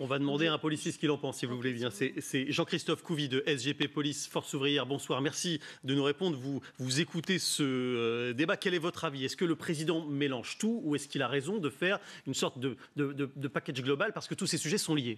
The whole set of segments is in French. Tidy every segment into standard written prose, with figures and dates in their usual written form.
On va demander à un policier ce qu'il en pense, si vous voulez bien. C'est Jean-Christophe Couvi de SGP Police Force Ouvrière. Bonsoir, merci de nous répondre. Vous écoutez ce débat. Quel est votre avis? Est-ce que le président mélange tout ou est-ce qu'il a raison de faire une sorte de package global parce que tous ces sujets sont liés?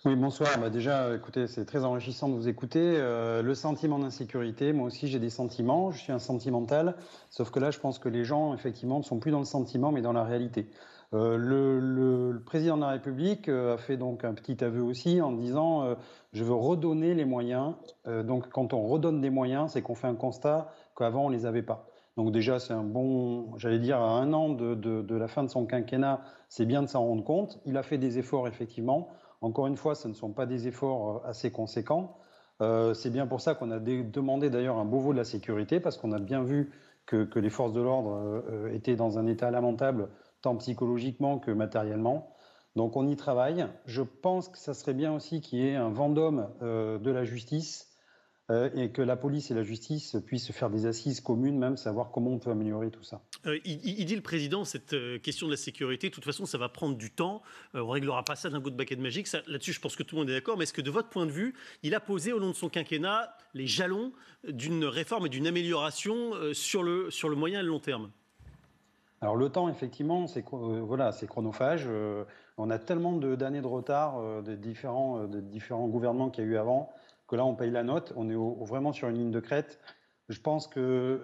Oui, bonsoir. Déjà, écoutez, c'est très enrichissant de vous écouter. Le sentiment d'insécurité, moi aussi j'ai des sentiments, je suis un sentimental, sauf que là je pense que les gens, effectivement, ne sont plus dans le sentiment mais dans la réalité. Le président de la République a fait donc un petit aveu aussi en disant je veux redonner les moyens. Donc quand on redonne des moyens, c'est qu'on fait un constat qu'avant on les avait pas. Donc déjà, c'est un bon, j'allais dire, à 1 an de la fin de son quinquennat, c'est bien de s'en rendre compte. Il a fait des efforts, effectivement. Encore une fois, ce ne sont pas des efforts assez conséquents. C'est bien pour ça qu'on a demandé d'ailleurs un Beauvau de la sécurité, parce qu'on a bien vu que les forces de l'ordre étaient dans un état lamentable, tant psychologiquement que matériellement. Donc on y travaille. Je pense que ça serait bien aussi qu'il y ait un Vendôme de la justice et que la police et la justice puissent faire des assises communes, même savoir comment on peut améliorer tout ça. Il dit le président, cette question de la sécurité, de toute façon, ça va prendre du temps. On ne réglera pas ça d'un coup de baguette magique. Là-dessus, je pense que tout le monde est d'accord. Mais est-ce que de votre point de vue, il a posé au long de son quinquennat les jalons d'une réforme et d'une amélioration sur le moyen et le long terme? Alors le temps, effectivement, c'est chronophage. On a tellement d'années de retard des différents gouvernements qu'il y a eu avant que là, on paye la note. On est vraiment sur une ligne de crête. Je pense que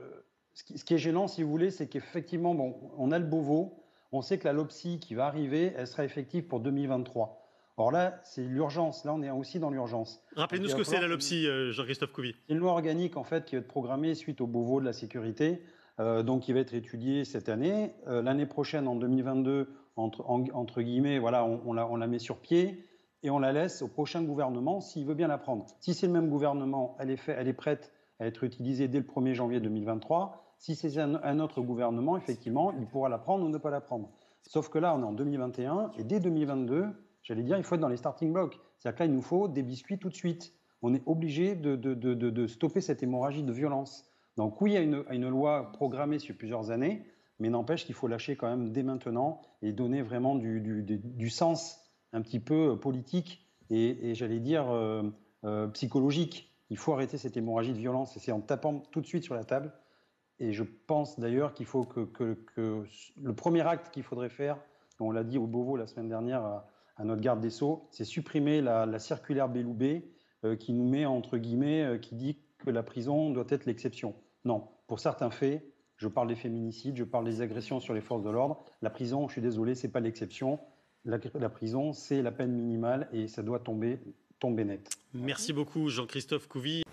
ce qui est gênant, si vous voulez, c'est qu'effectivement, bon, on a le Beauvau. On sait que la LOPSI qui va arriver, elle sera effective pour 2023. Or là, c'est l'urgence. Là, on est aussi dans l'urgence. Rappelez-nous ce que c'est la LOPSI, Jean-Christophe Couvi. C'est une loi organique, en fait, qui va être programmée suite au Beauvau de la sécurité. Donc, il va être étudié cette année. L'année prochaine, en 2022, entre guillemets, voilà, on la met sur pied et on la laisse au prochain gouvernement s'il veut bien la prendre. Si c'est le même gouvernement, elle est prête à être utilisée dès le 1er janvier 2023. Si c'est un autre gouvernement, effectivement, il pourra la prendre ou ne pas la prendre. Sauf que là, on est en 2021 et dès 2022, j'allais dire, il faut être dans les starting blocks. C'est-à-dire que là, il nous faut des biscuits tout de suite. On est obligé de stopper cette hémorragie de violence. Donc oui, il y a une loi programmée sur plusieurs années, mais n'empêche qu'il faut lâcher quand même dès maintenant et donner vraiment du sens un petit peu politique et j'allais dire psychologique. Il faut arrêter cette hémorragie de violence et c'est en tapant tout de suite sur la table. Et je pense d'ailleurs qu'il faut que le premier acte qu'il faudrait faire, on l'a dit au Beauvau la semaine dernière à notre garde des Sceaux, c'est supprimer la circulaire Belloubet qui nous met entre guillemets, qui dit que la prison doit être l'exception. Non, pour certains faits, je parle des féminicides, je parle des agressions sur les forces de l'ordre, la prison, je suis désolé, c'est pas l'exception. La prison, c'est la peine minimale et ça doit tomber net. Merci beaucoup, Jean-Christophe Couvi.